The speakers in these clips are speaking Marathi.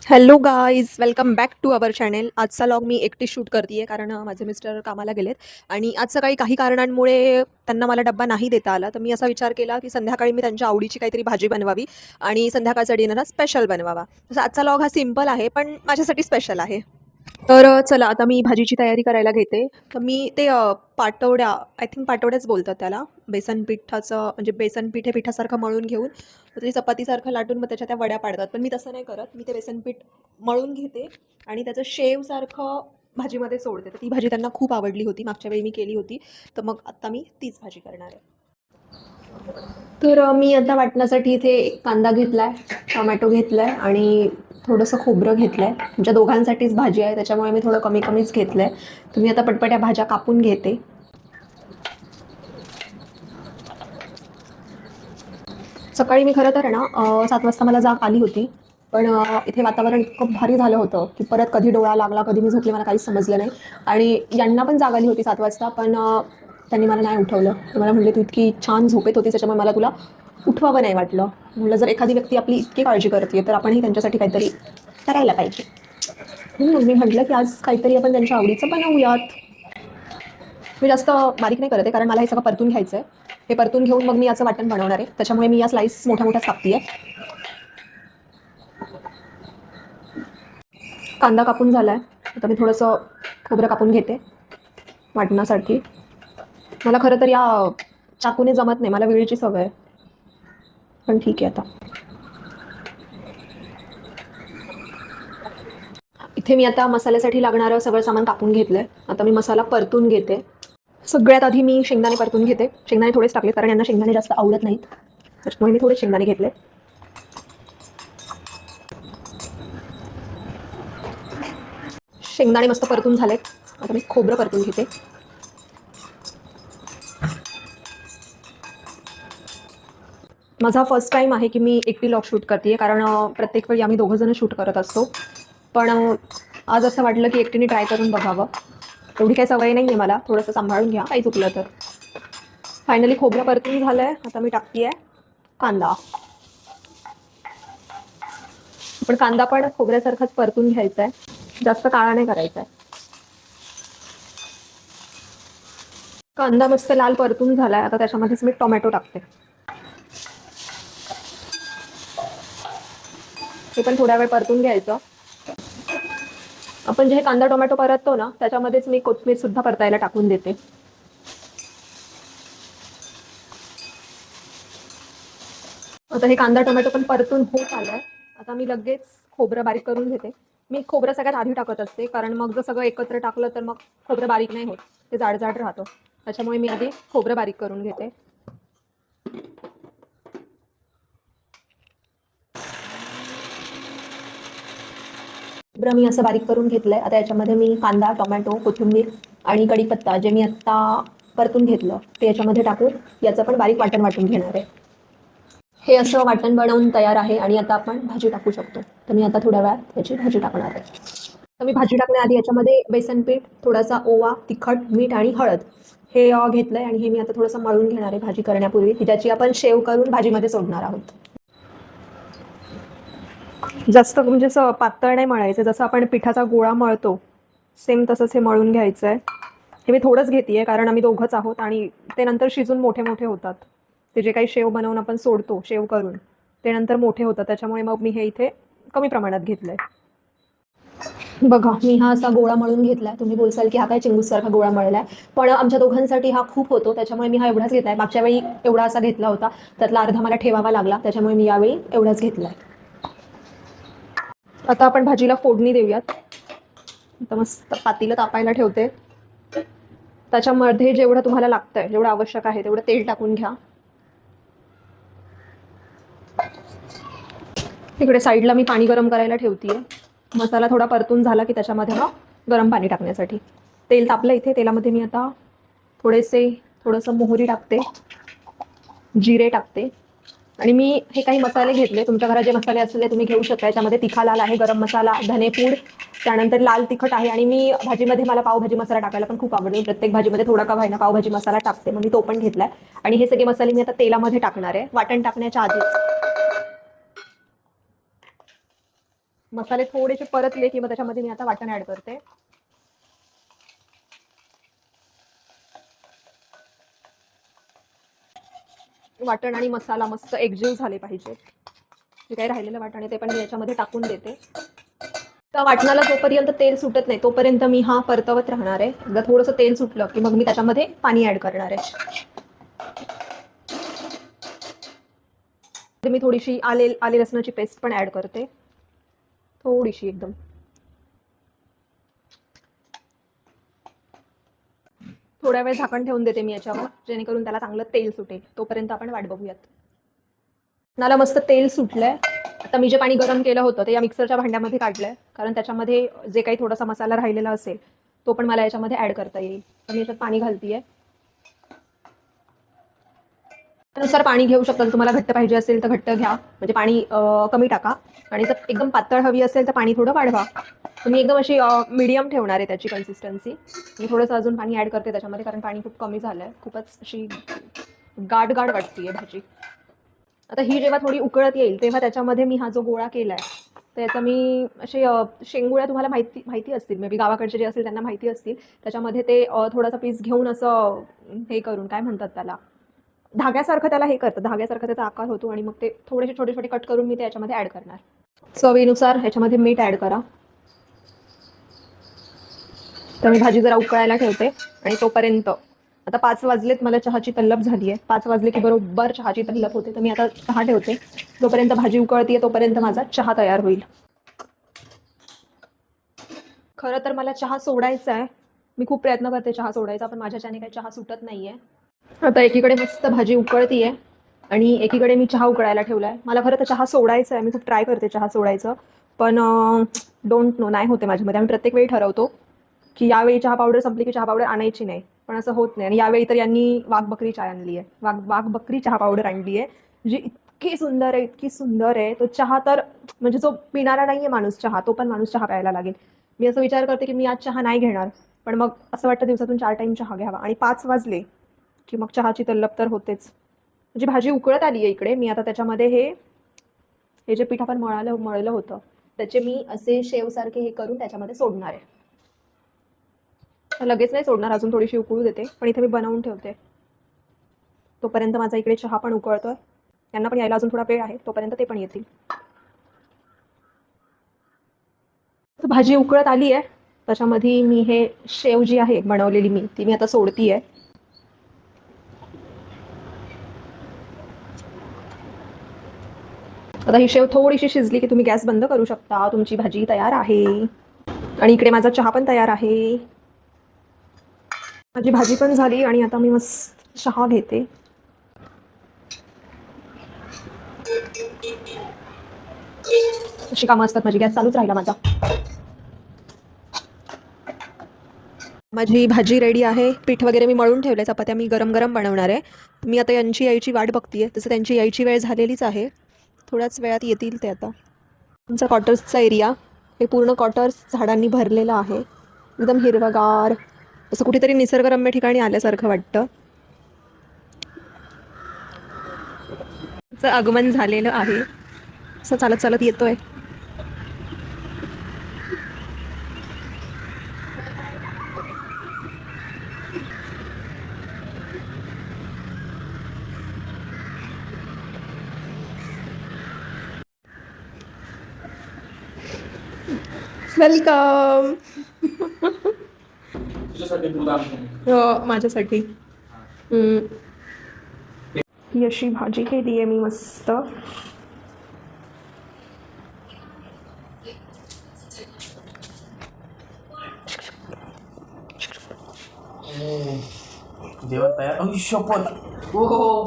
Hello guys, welcome back to our channel. आजचा लॉग मी एकटी शूट करते कारण माझे मिस्टर कामाला गेलेत आणि आज सकाळी काही कारणांमुळे त्यांना मला डब्बा नाही देता आला. तर मी असा विचार केला की संध्याकाळी मी त्यांच्या आवडीची काहीतरी भाजी बनवावी आणि संध्याकाळचा डिनर हा स्पेशल बनवावा. तसं आजचा लॉग हा सिम्पल आहे पण माझ्यासाठी स्पेशल आहे. तर चला आता मी भाजीची तयारी करायला घेते. तर मी ते पाटवड्या, आय थिंक पाटवड्याच बोलतात त्याला. बेसन पिठाचं म्हणजे बेसन पीठ हे पिठासारखं मळून घेऊन ते चपातीसारखं लाटून मग त्याच्या त्या वड्या पाडतात. पण मी तसं नाही करत. मी ते बेसन पीठ मळून घेते आणि त्याचं शेवसारखं भाजीमध्ये सोडते. तर ती भाजी त्यांना खूप आवडली होती. मागच्या वेळी मी केली होती. तर मग आत्ता मी तीच भाजी करणार आहे. तर मी आता वाटण्यासाठी इथे एक कांदा घेतला आहे, टोमॅटो घेतला आहे आणि थोडंसं खोबरं घेतलं आहे. आमच्या दोघांसाठीच भाजी आहे त्याच्यामुळे मी थोडं कमी कमीच घेतलं आहे. तर मी आता पटपट या भाज्या कापून घेते. सकाळी मी खरं तर आहे ना 7 वाजता मला जाग आली होती. पण इथे वातावरण इतकं भारी झालं होतं की परत कधी डोळा लागला, कधी मी झोपले मला काहीच समजलं नाही. आणि यांना पण जाग आली होती 7 वाजता पण त्यांनी मला नाही उठवलं. ते मला म्हटले, "तू इतकी छान झोपेत होतीस त्याच्यामुळे मला तुला उठवावं नाही वाटलं." म्हटलं जर एखादी व्यक्ती आपली इतकी काळजी करते तर आपणही त्यांच्यासाठी काहीतरी करायला पाहिजे. म्हणून मी म्हटलं की आज काहीतरी आपण त्यांच्या आवडीचं बनवूयात. मी जास्त बारीक नाही करत आहे कारण मला हे सगळं परतून घ्यायचं आहे. हे परतून घेऊन मग मी याचं वाटण बनवणार आहे. त्याच्यामुळे मी या स्लाईस मोठ्या मोठ्याच कापते. कांदा कापून झाला आहे. आता मी थोडंसं खोबरं कापून घेते वाटण्यासाठी. मला खरं तर या चाकूने जमत नाही, मला वेळेची सवय आहे. पण ठीक आहे आता. इथे मी आता मसाल्यासाठी लागणारं सगळं सामान कापून घेतलं आहे. आता मी मसाला परतून घेते. सगळ्यात आधी मी शेंगदाणे परतून घेते. शेंगदाणे थोडेच टाकले कारण यांना शेंगदाणे जास्त आवडत नाहीत. त्याच्यामुळे मी थोडे शेंगदाणे घेतले. शेंगदाणे मस्त परतून झालेत. आता मी खोबरं परतून घेते. माझा फर्स्ट टाईम आहे की मी एकटी व्लॉग शूट करते कारण प्रत्येक वेळी आम्ही दोघंजणं शूट करत असतो. पण आज असं वाटलं की एकटीने ट्राय करून बघावं. एवढी काही सवय नाही आहे मला. थोडंसं सांभाळून घ्या काही चुकलं तर. फायनली खोबरं परतून झालं आहे. आता मी टाकते आहे कांदा. पण कांदा पण खोबऱ्यासारखाच परतून घ्यायचा आहे. जास्त काळा नाही करायचा आहे. कांदा मस्त लाल परतून झाला आहे. आता त्याच्यामध्येच मी टोमॅटो टाकते. हे पण थोड्या वेळ परतून घ्यायचं. आपण जे कांदा टोमॅटो परततो ना त्याच्यामध्येच मी कोथिंबीर सुद्धा परतायला टाकून देते. आता हे कांदा टोमॅटो पण परतून होत आलाय. आता मी लगेच खोबरं बारीक करून घेते. मी खोबरं सगळ्यात आधी टाकत असते कारण मग जर सगळं एकत्र टाकलं तर मग खोबरं बारीक नाही होत, ते जाड जाड राहतं. त्याच्यामुळे मी आधी खोबरं बारीक करून घेते. खोबरं मी असं बारीक करून घेतलंय. आता याच्यामध्ये मी कांदा टोमॅटो कोथिंबीर आणि कढीपत्ता जे मी आत्ता परतून घेतलं ते याच्यामध्ये टाकून याचं पण बारीक वाटण वाटून घेणार आहे. हे असं वाटण बनवून तयार आहे आणि आता आपण भाजी टाकू शकतो. तर मी आता थोड्या वेळात याची भाजी टाकणार आहे. तर मी भाजी टाकण्याआधी याच्यामध्ये बेसन पीठ, थोडासा ओवा, तिखट, मीठ आणि हळद हे घेतलंय आणि हे मी आता थोडंसं मळून घेणार आहे भाजी करण्यापूर्वी, की ज्याची आपण शेव करून भाजीमध्ये सोडणार आहोत. जास्त म्हणजे असं पातळ नाही मळायचं, जसं आपण पिठाचा गोळा मळतो सेम तसंच हे मळून घ्यायचं आहे. हे मी थोडंच घेते कारण आम्ही दोघंच आहोत आणि ते नंतर शिजून मोठे मोठे होतात. ते जे काही शेव बनवून आपण सोडतो शेव करून ते नंतर मोठे होतात. त्याच्यामुळे मग मी हे इथे कमी प्रमाणात घेतलंय. बघा मी हा असा गोळा मळून घेतलाय. तुम्ही बोलसाल की हा काय चिंगूससारखा गोळा मळलाय, पण आमच्या दोघांसाठी हा खूप होतो त्याच्यामुळे मी हा एवढाच घेतलाय. मागच्या वेळी एवढा असा घेतला होता, त्यातला अर्धा मला ठेवावा लागला, त्याच्यामुळे मी यावेळी एवढाच घेतलाय. आता आपण भाजीला फोडणी देऊयात. आता मस्त पातीला तापायला ठेवते. त्याच्यामध्ये जेवढं तुम्हाला लागतंय, जेवढं आवश्यक आहे तेवढं तेल टाकून घ्या. इकडे साईडला मी पाणी गरम करायला ठेवतीये. मसाला थोडा परतून झाला की त्याच्यामध्ये मग गरम पाणी टाकण्यासाठी तेल तापलं. इथे तेलामध्ये मी आता थोडंसं मोहरी टाकते, जिरे टाकते आणि मी हे काही मसाले घेतले. तुमच्या घरात जे मसाले असले तुम्ही घेऊ शकता. याच्यामध्ये तिखा लाल आहे, गरम मसाला, धनेपूड, त्यानंतर लाल तिखट आहे आणि मी भाजीमध्ये मला पावभाजी मसाला टाकायला पण खूप आवडतो. प्रत्येक भाजीमध्ये थोडा का व्हायना पावभाजी मसाला टाकते, मग मी तो पण घेतलाय. आणि हे सगळे मसाले मी आता तेलामध्ये टाकणार आहे वाटण टाकण्याच्या आधी. मसाले थोडेसे परतले की मग त्याच्यामध्ये मी आता वाटण ॲड करते. वाटण आणि मसाला मस्त एकजीव झाले पाहिजे. जे काही राहिलेलं वाटण आहे ते पण मी याच्यामध्ये टाकून देते. त्या वाटणाला जोपर्यंत तेल सुटत नाही तोपर्यंत मी हा परतवत राहणार आहे. एकदा थोडंसं तेल सुटलं की मग मी त्याच्यामध्ये पाणी ॲड करणार आहे. मी थोडीशी आले लसणाची पेस्ट पण ॲड करते, थोडीशी एकदम. थोड्या वेळ झाकण ठेवून देते मी याच्यावर, जेणेकरून त्याला चांगलं तेल सुटेल. तोपर्यंत आपण वाट बघूयात. नाला मस्त तेल सुटलंय. आता मी जे पाणी गरम केलं होतं ते या मिक्सरच्या भांड्यामध्ये काढलंय, कारण त्याच्यामध्ये जे काही थोडासा मसाला राहिलेला असेल तो पण मला याच्यामध्ये ॲड करता येईल. तर मी याच्यात पाणी घालतीये. त्यानुसार पाणी घेऊ शकता. तुम्हाला घट्ट पाहिजे असेल तर घट्ट घ्या, म्हणजे पाणी कमी टाका. आणि जर एकदम पातळ हवी असेल तर पाणी थोडं वाढवा. मी एकदम अशी मीडियम ठेवणार आहे त्याची कन्सिस्टन्सी. मी थोडंसं अजून पाणी ॲड करते त्याच्यामध्ये, कारण पाणी खूप कमी झालं आहे. खूपच अशी गाढ वाटते भाजी. आता ही जेव्हा थोडी उकळत येईल तेव्हा त्याच्यामध्ये मी हा जो गोळा केला आहे त्याचा मी असे शेंगुळ्या तुम्हाला माहिती असतील, मे बी गावाकडचे जे असतील त्यांना माहिती असतील. त्याच्यामध्ये ते थोडासा पीस घेऊन असं हे करून, काय म्हणतात त्याला, धाग्यासारखं त्याला हे करतं, धाग्यासारखा त्याचा आकार होतो. आणि मग ते थोडेसे छोटे छोटे कट करून मी ते याच्यामध्ये ॲड करणार. चवीनुसार ह्याच्यामध्ये मीठ ॲड करा. तर मी भाजी जरा उकळायला ठेवते. आणि तोपर्यंत आता 5 वाजलेत, मला चहाची तल्लप झाली आहे. 5 वाजले की बरोबर चहाची तल्लप होते. तर मी आता चहा ठेवते. जोपर्यंत भाजी उकळतीये तोपर्यंत माझा चहा तयार होईल. खरं तर मला चहा सोडायचा आहे. मी खूप प्रयत्न करते चहा सोडायचा, पण माझ्याच्याने काही चहा सुटत नाही आहे. आता एकीकडे मस्त भाजी उकळतीये आणि एकीकडे मी चहा उकळायला ठेवला आहे. मला खरं तर चहा सोडायचा आहे. मी खूप ट्राय करते चहा सोडायचं, पण डोंट नो, नाही होते माझ्यामध्ये. आम्ही प्रत्येक वेळी ठरवतो की यावेळी चहा पावडर संपली की चहा पावडर आणायची नाही, पण असं होत नाही. आणि यावेळी तर यांनी वाघबकरी चहा आणली आहे, वाघबकरी चहा पावडर आणली आहे, जी इतकी सुंदर आहे, इतकी सुंदर आहे. तो चहा तर म्हणजे जो पिणारा नाही आहे माणूस चहा, तो पण माणूस चहा प्यायला लागेल. मी असं विचार करते की मी आज चहा नाही घेणार, पण मग असं वाटतं दिवसातून 4 टाईम चहा घ्यावा. आणि 5 वाजले की मग चहाची तल्लप तर होतेच. म्हणजे भाजी उकळत आली आहे इकडे. मी आता त्याच्यामध्ये हे जे पीठ आपण मळलं होतं त्याचे मी असे शेवसारखे हे करून त्याच्यामध्ये सोडणार आहे. लगेच नाही सोडणार, अजून थोडीशी उकळू देते. पण इथे मी बनवून ठेवते. तोपर्यंत माझा इकडे चहा पण उकळतोय. त्यांना पण यायला अजून थोडा वेळ आहे, तोपर्यंत ते पण येतील. भाजी उकळत आली आहे. त्याच्यामध्ये मी हे शेव जी आहे बनवलेली ती मी आता सोडती आहे. आता ही शेव थोडीशी शिजली की तुम्ही गॅस बंद करू शकता. तुमची भाजी तयार आहे. आणि इकडे माझा चहा पण तयार आहे. माझी भाजी पण झाली आणि आता मी मस्त चहा घेते. अशी कामं असतात माझी. गॅस चालूच राहिला माझा. माझी भाजी रेडी आहे. पीठ वगैरे मी मळून ठेवले. चपात्या मी गरम गरम बनवणार आहे. मी आता यांची यायची वाट बघतीये. तसं त्यांची यायची वेळ झालेलीच आहे. थोड्याच वेळात येतील ते आता. आमचा क्वार्टर्सचा एरिया, हे पूर्ण क्वार्टर्स झाडांनी भरलेलं आहे. एकदम हिरवगार, असं कुठेतरी निसर्गरम्य ठिकाणी आल्यासारखं वाटतं. चं आगमन झालेलं आहे. असं चालत चालत येतोय. वेलकम. माझ्यासाठी ही अशी भाजी केली आहे मी मस्त. जेवण तयार. शपथ. ओ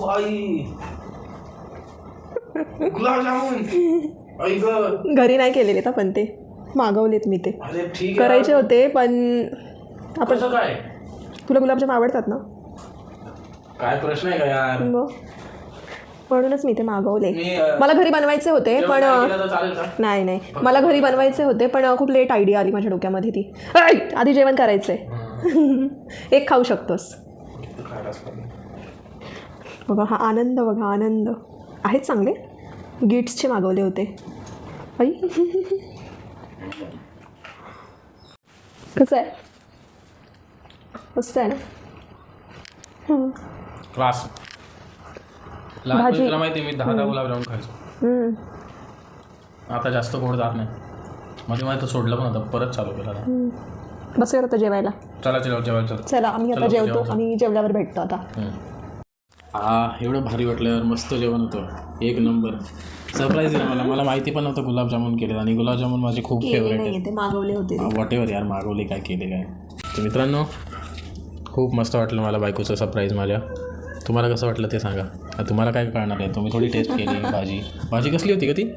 भाई, गुलाबजामुन. घरी नाही केलेले तर, पण ते मागवलेत मी. ते अरे ठीक करायचे होते, पण आपण काय, तुला गुलाबजाम आवडतात ना? काय प्रश्न आहे का यार? म्हणूनच मी ते मागवले. मला घरी बनवायचे होते, पण नाही, मला घरी बनवायचे होते, पण खूप लेट आयडिया आली माझ्या डोक्यामध्ये ती. आधी जेवण करायचंय. एक खाऊ शकतोस. बघा हा आनंद, बघा आनंद. आहेत चांगले. गिट्सचे मागवले होते. कसं आहे? मस्त आहे ना? क्लास. लहानपणी भाजी. तुला माहिती आहे, मी 10 गुलाबजामुन खायचो. हम्म. आता जास्त गोड जात नाही. मध्ये मला तर सोडलं पण होतं, परत चालू केलं आता. बसूया आता जेवायला. चला जेवायला चला. चला आम्ही आता चला, जेवतो. जेवायला. आम्ही जेवल्यावर भेटतो आता. एवढं भारी वाटलं, मस्त जेवण होतं, एक नंबर. सरप्राईज दिलं मला माहिती पण नव्हतं गुलाबजामुन केले, आणि गुलाबजामुन माझे खूप फेवरेट आहे. ते मागवले होते. वॉट एव्हर यार, मागवले काय केले काय. तर मित्रांनो, खूप मस्त वाटलं मला बायकोचं सरप्राईज माझ्या. तुम्हाला कसं वाटलं ते सांगा. तुम्हाला काय कळणार आहे, तुम्ही थोडी टेस्ट केली. भाजी कसली होती का ती?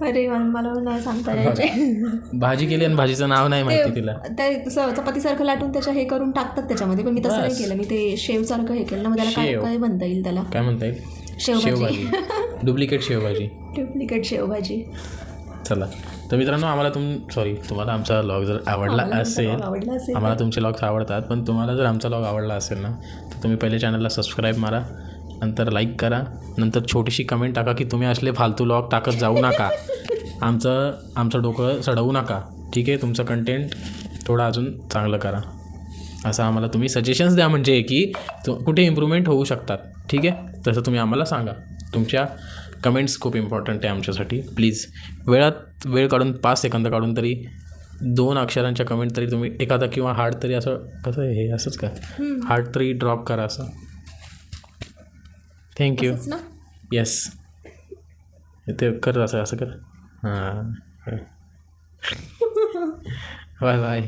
अरे मला नाही सांगता यायचे. भाजी केली आणि भाजीचं नाव नाही माहिती तिला. ते चपातीसारखं लाटून त्याच्या हे करून टाकतात त्याच्यामध्ये, पण मी तसं नाही केलं. मी ते शेवसारखं हे केलं ना, मग त्याला काय काय म्हणता येईल त्याला? काय म्हणता येईल? शेवभाजी. डुप्लिकेट शेवभाजी. डुप्लिकेट शेवभाजी. चला तर मित्रांनो, तुम्हाला आमचा व्लॉग जर आवडला असेल, आम्हाला तुमचे व्लॉग्स आवडतात, पण तुम्हाला जर आमचा व्लॉग आवडला असेल ना, तर तुम्ही पहिले चॅनलला सबस्क्राईब मारा, नंतर लाईक करा, नंतर छोटीशी कमेंट टाका की तुम्ही असले फालतू व्लॉग टाकत जाऊ नका, आमचं डोकं सडवू नका. ठीक आहे, तुमचं कंटेंट थोडं अजून चांगलं करा, असं आम्हाला तुम्ही सजेशन्स द्या, म्हणजे की कुठे इम्प्रूव्हमेंट होऊ शकतात. ठीक आहे, तसं तुम्ही आम्हाला सांगा. तुमच्या कमेंट्स खूप इम्पॉर्टंट आहे आमच्यासाठी. प्लीज वेळ काढून 5 सेकंद काढून तरी 2 अक्षरांच्या कमेंट तरी तुम्ही एखादा, किंवा हार्ट तरी, असं कसं आहे हे, असंच का, हार्ट तरी ड्रॉप करा असं. थँक्यू. येस, ते कर, असं कर. हां, बाय बाय.